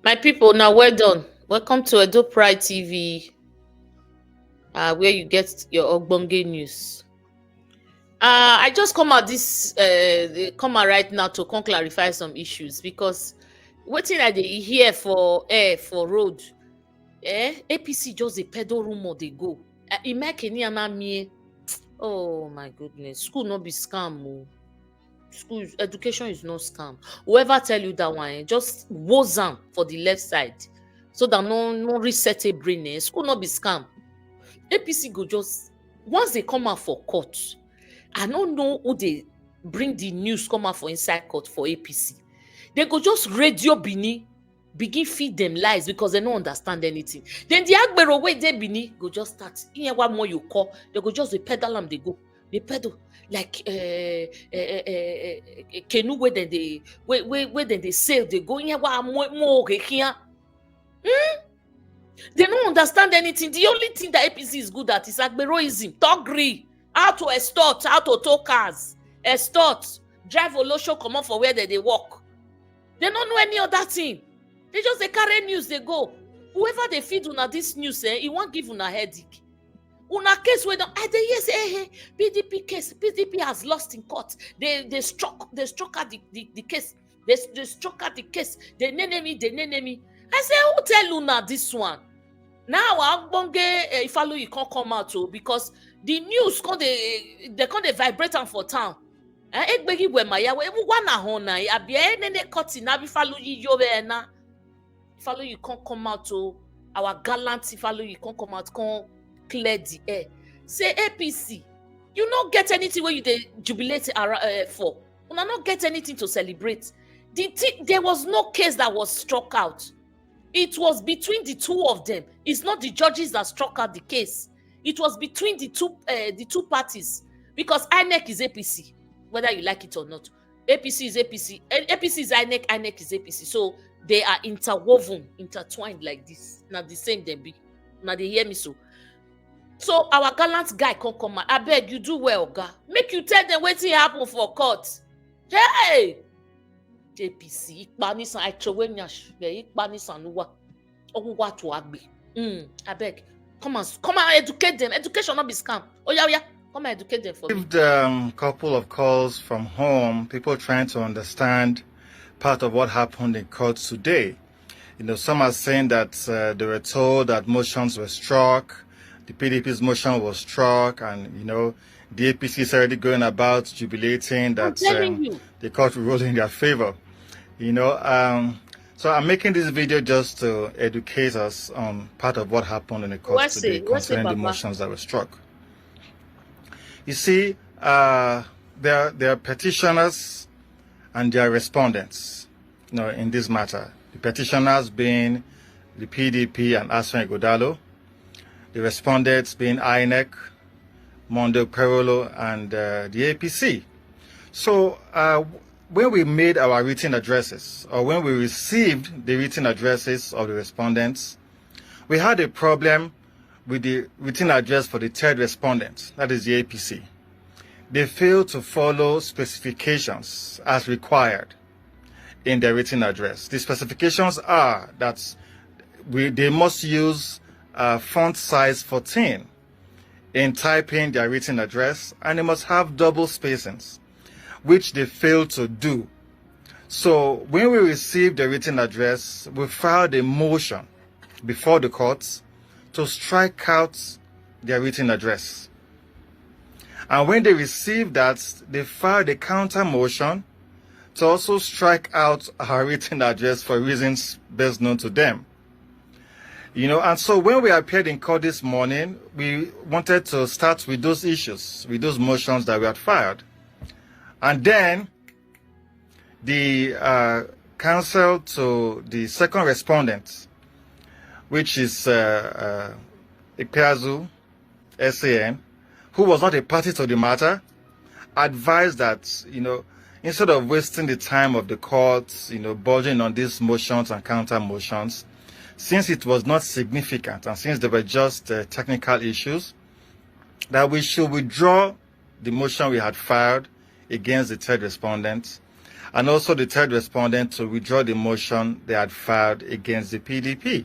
My people, now well done. Welcome to Edo Pride TV, where you get your Ogbonge news. I just come out come out right now to come clarify some issues because waiting I dey hear for air for road. APC just a peddle rumor they go. Imekeni anamie. Oh my goodness, school no be scam. Oh. Education is no scam. Whoever tell you that one, just woes am for the left side so that no reset a brain. School no be scam. APC go just once they come out for court. I don't know who they bring the news come out for inside court for APC. They go just radio Bini begin feed them lies because they don't understand anything. Then the Agbero way they Bini go just start. Here what more you call? They go just pedal them. They go. They pedal like canoe where they sail. They go here what more here. They don't understand anything. The only thing that APC is good at is agberoism, thuggery, how to extort, how to tow cars, extort, drive Olosho come on for where they walk. They don't know any other thing. They just they carry news, they go. Whoever they feed una this news, it won't give una headache. Una case where they yes, PDP case, PDP has lost in court. They struck at the case. They struck at the case. They name me. I say, who tell una this one? Now Agbonge Ifalo you can't come out because the news they can't vibrate am for town. Egbegi we maya we wana hona abia nene koti na Ifalo yi yo be na. Ifalo you can't come out our gallant Ifalo you can't come out can't clear the air. Say APC, you not get anything where you dey jubilate for. You not get anything to celebrate. There was no case that was struck out. It was between the two of them. It's not the judges that struck out the case. It was between the two parties because INEC is APC, whether you like it or not. APC is APC. APC is INEC. INEC is APC. So they are intertwined like this. Not the same they be. Now they hear me so. So our gallant guy can't come out. I beg you do well, God. Make you tell them what happen for court. Hey. APC ikpanisan aitroweniash ikpanisan nuwa ogunwa to agbe abeg come and educate them. Education not be scam. Oh yeah come and educate them for me. Received couple of calls from home, people trying to understand part of what happened in court today. Some are saying that they were told that motions were struck, the PDP's motion was struck, and the APC is already going about jubilating that the court ruled in their favor. So I'm making this video just to educate us on part of what happened in the court today concerning the motions that were struck. You see, there are petitioners and there are respondents, in this matter. The petitioners being the PDP and Aswan Godalo, the respondents being INEC, Mondo Perolo, and the APC. So, when we made our written addresses, or when we received the written addresses of the respondents, we had a problem with the written address for the third respondent, that is the APC. They failed to follow specifications as required in their written address. The specifications are that they must use font size 14 in typing their written address, and they must have double spacings, which they failed to do. So when we received the written address, we filed a motion before the courts to strike out their written address. And when they received that, they filed a counter motion to also strike out our written address for reasons best known to them. And so when we appeared in court this morning, we wanted to start with those issues, with those motions that we had filed. And then the counsel to the second respondent, which is Ikpeazu SAN, who was not a party to the matter, advised that, instead of wasting the time of the courts, budging on these motions and counter motions, since it was not significant and since they were just technical issues, that we should withdraw the motion we had filed against the third respondent and also the third respondent to withdraw the motion they had filed against the PDP,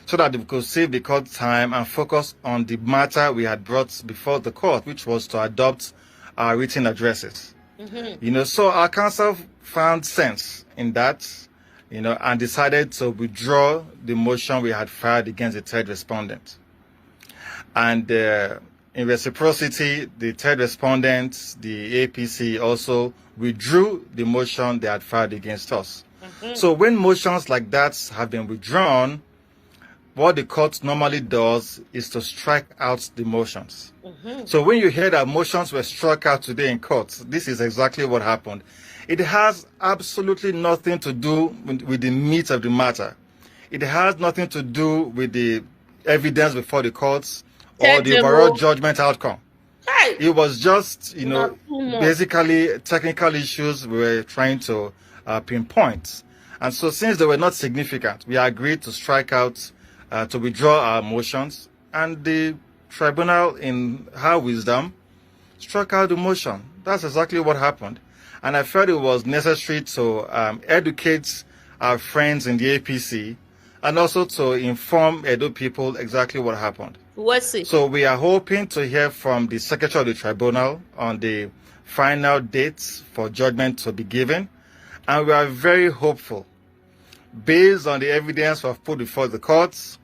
so that they could save the court time and focus on the matter we had brought before the court, which was to adopt our written addresses. So our counsel found sense in that, and decided to withdraw the motion we had filed against the third respondent. And in reciprocity, the third respondent, the APC, also withdrew the motion they had filed against us. So when motions like that have been withdrawn, what the court normally does is to strike out the motions. So when you hear that motions were struck out today in court, this is exactly what happened. It has absolutely nothing to do with the meat of the matter. It has nothing to do with the evidence before the courts or the overall judgment outcome. It was just, basically technical issues we were trying to pinpoint. And so since they were not significant, we agreed to strike out, to withdraw our motions, and the tribunal, in her wisdom, struck out the motion. That's exactly what happened. And I felt it was necessary to educate our friends in the APC and also to inform Edo people exactly what happened. So we are hoping to hear from the Secretary of the Tribunal on the final dates for judgment to be given. And we are very hopeful, based on the evidence we have put before the courts,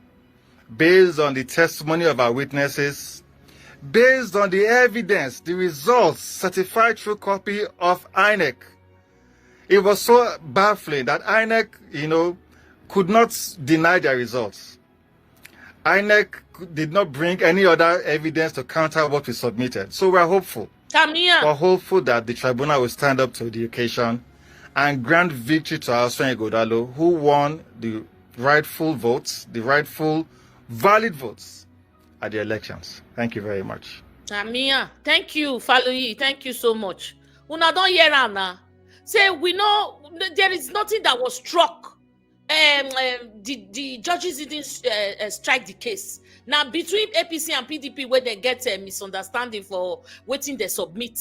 based on the testimony of our witnesses, based on the evidence, the results certified through copy of INEC. It was so baffling that INEC, could not deny their results. INEC did not bring any other evidence to counter what we submitted. So we're hopeful. We're hopeful that the tribunal will stand up to the occasion and grant victory to Aswan Igodalo, who won the rightful votes, the rightful valid votes at the elections. Thank you very much. Tamia, thank you, Faloyi. Thank you so much. Una don't hear Anna. Say, we know there is nothing that was struck. The judges didn't strike the case. Now, between APC and PDP, where they get a misunderstanding for waiting they submit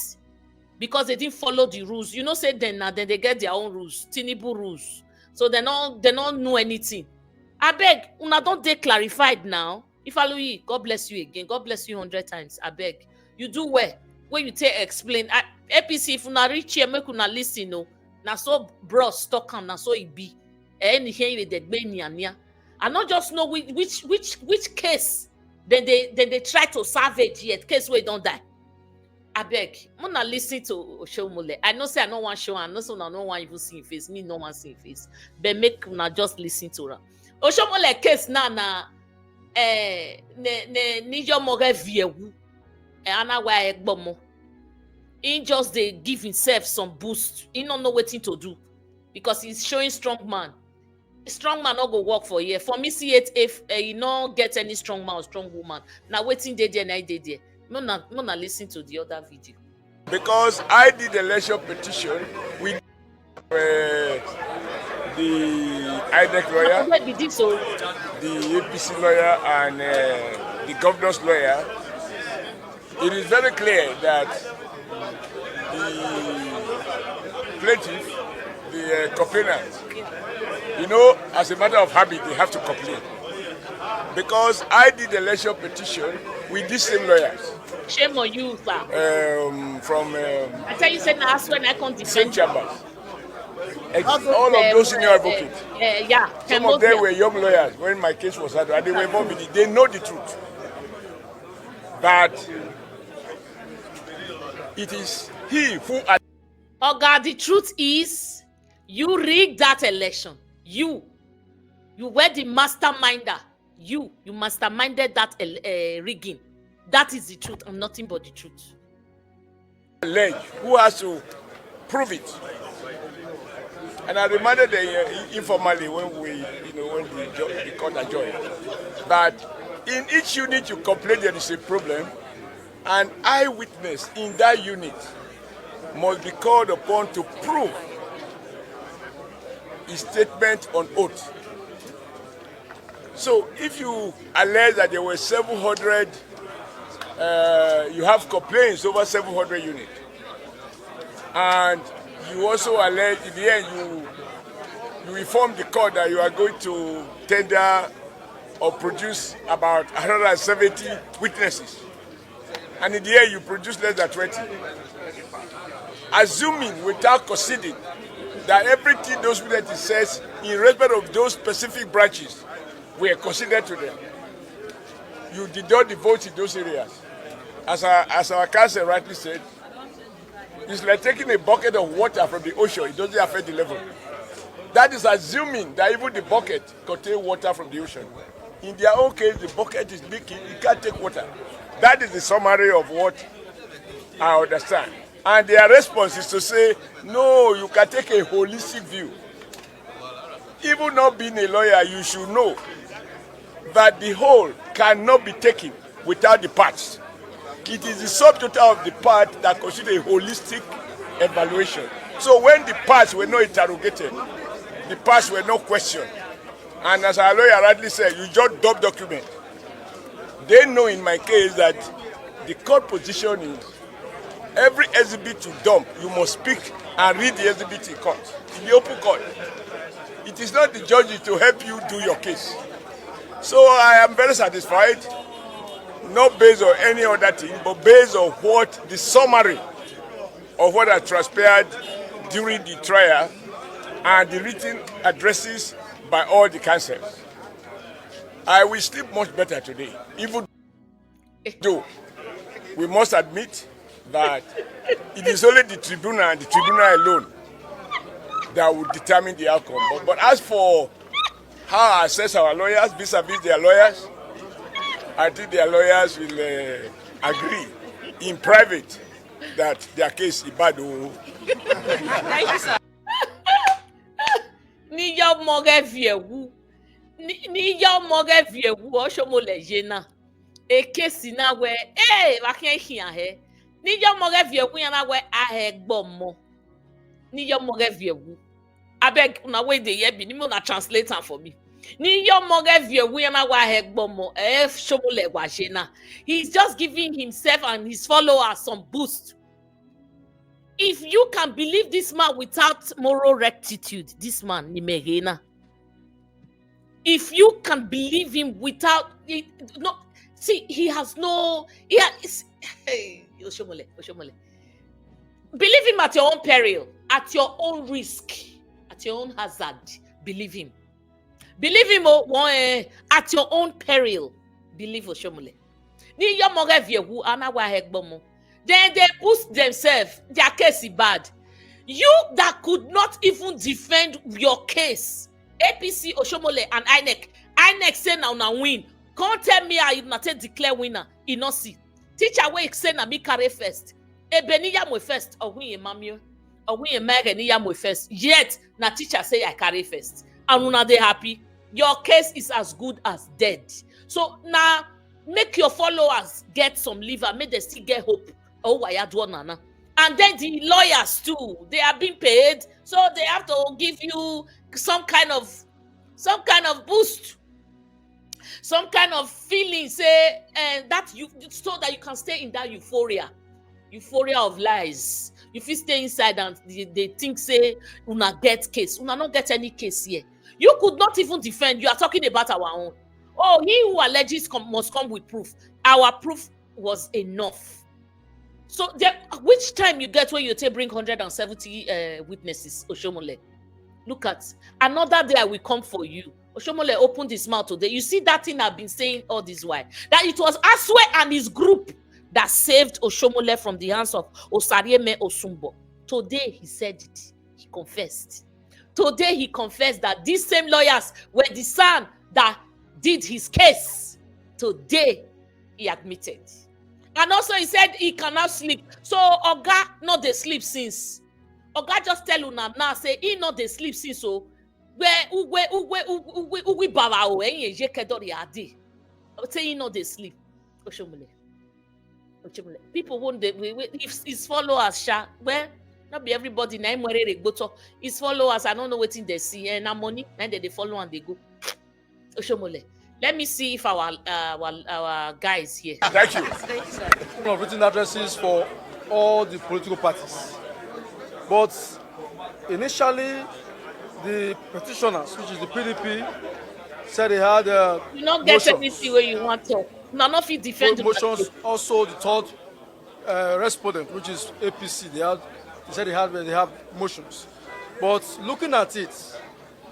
because they didn't follow the rules. Say then they get their own rules, Tinubu rules. So they don't know anything. I beg, una don't they clarified now. If Aloyi, God bless you again. God bless you 100 times. I beg. You do well. When you explain. APC, if una reach here, make una listen, no. Na so bros talk am, na so it be. Anything I not just know which case then they try to salvage yet. Case where don't die. I beg. I'm not listening to Oshomole. I know say I don't want show. I know say I don't want even see face. Me no one see face. But make una just listen to her. Oshomole case na nijo more viewu. Ana wa egbomo. He just they give himself some boost. He don't know what to do because he's showing strong man. Strong man not go work for a year. For me, see it if you not get any strong man or strong woman. Now waiting day and I did there. I'm not listen to the other video. Because I did the election petition with the INEC lawyer, the APC lawyer, and the governor's lawyer. It is very clear that the plaintiff, the complainant, as a matter of habit, they have to complain. Because I did the election petition with these same lawyers. Shame on you, sir. I tell you, said last when I can't defend St. Chambers. All of those senior advocates. Some of them were young lawyers when my case was handled, and they were involved with it. They know the truth. But it is he who... Oh God, the truth is, you rigged that election. You were the masterminder. You masterminded that rigging. That is the truth and nothing but the truth. Who has to prove it? And I reminded them informally when the court adjourned that in each unit you complain there is a problem, an eyewitness in that unit must be called upon to prove his statement on oath. So if you allege that there were 700, you have complaints over 700 units, and you also allege, in the end, you inform the court that you are going to tender or produce about 170 witnesses. And in the end, you produce less than 20. Assuming without conceding that everything those witnesses says in respect of those specific branches were considered to them, you did not vote in those areas. As our counsel rightly said, it's like taking a bucket of water from the ocean. It doesn't affect the level. That is assuming that even the bucket contains water from the ocean. In their own case, the bucket is leaking. It can't take water. That is the summary of what I understand. And their response is to say, no, you can take a holistic view. Even not being a lawyer, you should know that the whole cannot be taken without the parts. It is the subtotal of the part that constitutes a holistic evaluation. So when the parts were not interrogated, the parts were not questioned, and as our lawyer rightly said, you just dump document. They know in my case that the court position is every exhibit you dump, you must speak and read the exhibit in court, in the open court. It is not the judge to help you do your case. So I am very satisfied, not based on any other thing, but based on what the summary of what has transpired during the trial and the written addresses by all the counsels. I will sleep much better today, even though we must admit that it is only the tribunal and the tribunal alone that will determine the outcome. But as for how I assess our lawyers vis-a-vis their lawyers, I think their lawyers will agree in private that their case is bad. Thank you, sir. Ni yo moge viewu oshomole jena e kesi na we wa kin hian he ni yo moge viewu yan na we ahe gbomo ni yo moge viewu abeg una we dey here bi ni me una translate am for me ni yo moge viewu yan na we ahe gbomo shomole wa jena. He's just giving himself and his followers some boost. If you can believe this man without moral rectitude, this man, Nimegena. If you can believe him without it, no, see, he has no, hey, Oshomole. Believe him at your own peril, at your own risk, at your own hazard. Believe him. Believe him at your own peril. Believe Oshomole. Ni yomoge viewu anawa hegbomo. Then they boost themselves. Their case is bad. You that could not even defend your case. APC, Oshomole, and INEC. INEC say now win. Can't tell me how you not declare winner. You not see. Teacher way say na me carry first. Ebeniya mo first. Or win a mamio. Or win a megeniya mo first. Yet na teacher say I carry first. And una they happy. Your case is as good as dead. So now make your followers get some liver. Make them still get hope. Oh, and then the lawyers too, they are being paid, so they have to give you some kind of boost, some kind of feeling, say, and that you so that you can stay in that euphoria of lies. If you stay inside and they think say una get case, una not get any case here. You could not even defend. You are talking about our own. Oh, he who alleges must come with proof. Our proof was enough. So which time you get when you bring 170 witnesses, Oshomole? Look at another day I will come for you. Oshomole opened his mouth today. You see that thing I've been saying all this while. That it was Aswe and his group that saved Oshomole from the hands of Osarieme Osumbo. Today he said it. He confessed. Today he confessed that these same lawyers were the son that did his case. Today he admitted. And also he said he cannot sleep. So Oga not they sleep since. Oga just tell una now say he not they sleep since. So where we baba je kedori adi. Say he not they sleep. Oshomole. People won't if his followers sha well not be everybody na but his followers I don't know what they see and na money and they follow and they go. Oshomole. Let me see if our guys here. Thank you. Thank you, sir. Written addresses for all the political parties. But initially, the petitioners, which is the PDP, said they had you not get anything where you want to. None of it defend motions. Also, the third respondent, which is APC, they said they have motions. But looking at it,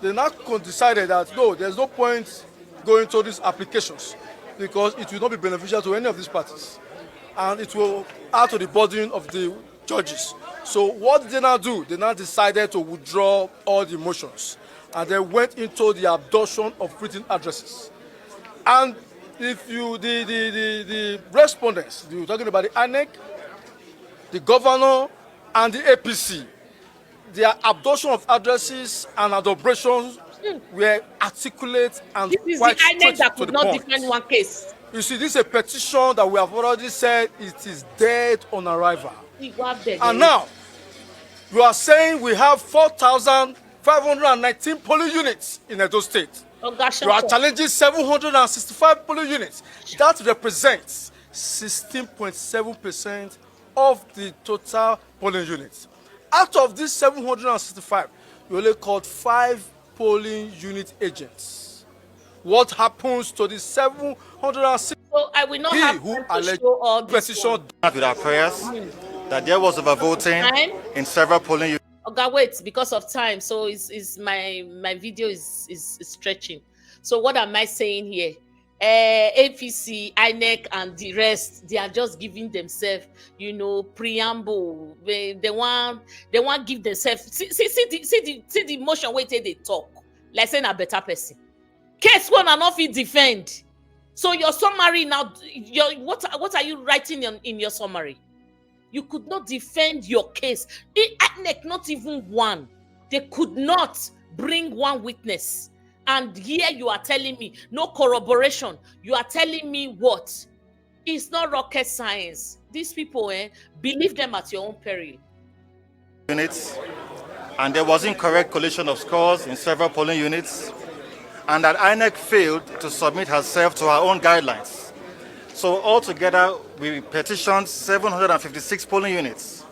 they now decided that no, there's no point going to these applications because it will not be beneficial to any of these parties, and it will add to the burden of the judges. So what did they now do? They now decided to withdraw all the motions, and they went into the adoption of written addresses. And if you the respondents, you're talking about the INEC, the governor, and the APC, their adoption of addresses and adoptions were articulate and this is quite the INEC straight that to could the not point. defend one case. You see, this is a petition that we have already said it is dead on arrival. And now, you are saying we have 4,519 polling units in Edo State. You are challenging 765 polling units. That represents 16.7% of the total polling units. Out of these 765, you only called 5 polling unit agents. What happens to the 760? So I will not have who time to show all this petition With our prayers that there was overvoting in several polling units. Okay, wait, because of time. So is my video is stretching. So what am I saying here? APC, INEC, and the rest, they are just giving themselves, preamble. They want give themselves. See the motion where they talk. Like saying a better person. Case one and not fit defend. So your summary now, what are you writing in your summary? You could not defend your case. INEC, not even one. They could not bring one witness. And here you are telling me, no corroboration. You are telling me what? It's not rocket science. These people, believe them at your own peril. Units, and there was incorrect collation of scores in several polling units, and that INEC failed to submit herself to her own guidelines. So altogether, we petitioned 756 polling units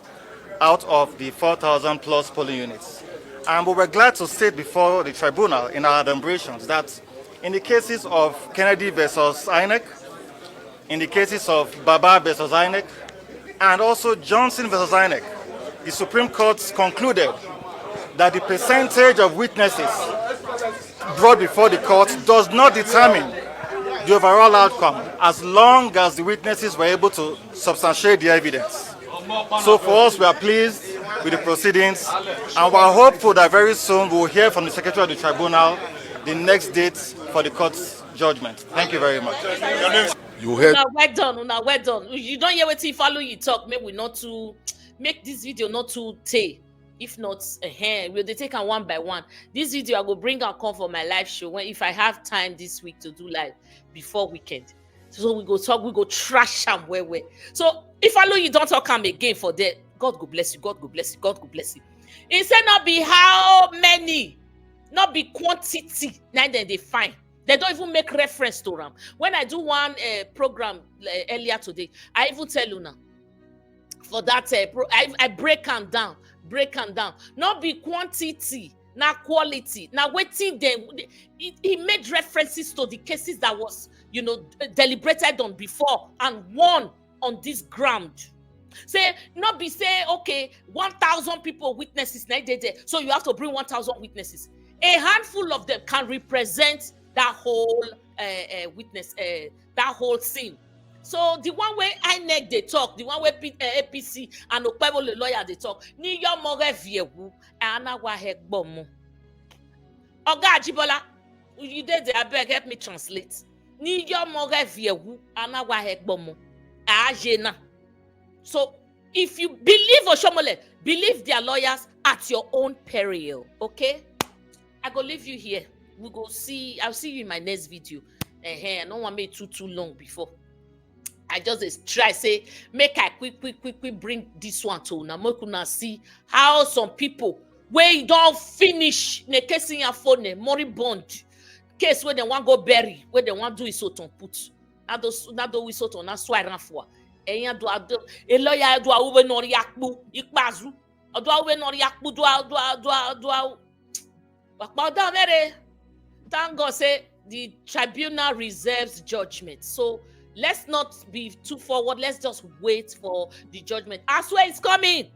out of the 4,000 plus polling units. And we were glad to state before the tribunal in our deliberations that in the cases of Kennedy versus INEC, in the cases of Baba versus INEC, and also Johnson versus INEC, the Supreme Court concluded that the percentage of witnesses brought before the court does not determine the overall outcome as long as the witnesses were able to substantiate the evidence. So for us, we are pleased with the proceedings, and we are hopeful that very soon we will hear from the Secretary of the Tribunal the next date for the court's judgment. Thank you very much. You heard. Well done. You don't hear what he follow you talk. Maybe not to make this video not too tay. If not, we'll take them one by one. This video I will bring and come for my live show if I have time this week to do live before weekend. So we go talk, we go trash them where. So if I know you don't talk them again for that, God go bless you, God go bless you, God go bless you. It said not be how many, not be quantity, neither they find. They don't even make reference to them. When I do one program earlier today, I even tell you now, for that, I break them down. Not be quantity, not quality. Now waiting them, he made references to the cases that was, deliberated on before and won on this ground. Not be okay, 1,000 people witnesses, so you have to bring 1,000 witnesses. A handful of them can represent that whole witness, that whole scene. So the one way INEC they talk, the one way APC and Okpebo the lawyer they talk. Ni yo more viewu ana wa hegbomu. Oga Ajibola, you did the abeg help me translate. Ni yo more viewu ana wa hegbomu. Ajena. So if you believe Oshomole, believe their lawyers at your own peril. Okay? I go leave you here. We go see. I'll see you in my next video. I don't want me too long before. I just try say make I quick bring this one to now. Make una see how some people where you don't finish the case in your phone, moribund case where they want go bury, where they want do is so to put. Not do we so to na swear for. A lawyer do a uwe nori yakbu ikbazu. Thank God say the tribunal reserves judgment. So let's not be too forward. Let's just wait for the judgment. Aswe is coming.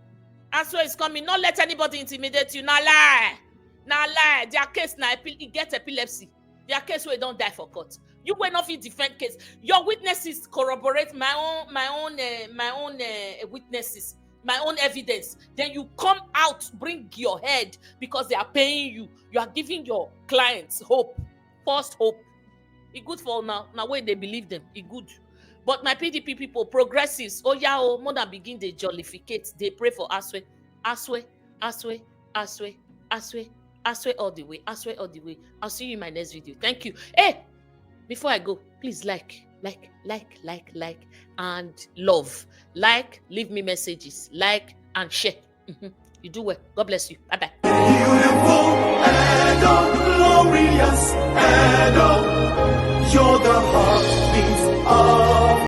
Aswe is coming. Not let anybody intimidate you. Now lie. Now lie. Their case now it gets epilepsy. Their case where don't die for court. You will not fit defend case. Your witnesses corroborate my own witnesses, my own evidence. Then you come out, bring your head because they are paying you. You are giving your clients hope, false hope. It's good for now. Now when they believe them, it's good. But my PDP people, progressives, oh yeah, oh, more than begin they jollificate. They pray for Aswe, Aswe, Aswe, Aswe, Aswe, Aswe all the way, Aswe all the way. I'll see you in my next video. Thank you. Hey, before I go, please like, and love. Like, leave me messages, like, and share. You do well. God bless you. Bye-bye. Beautiful and glorious.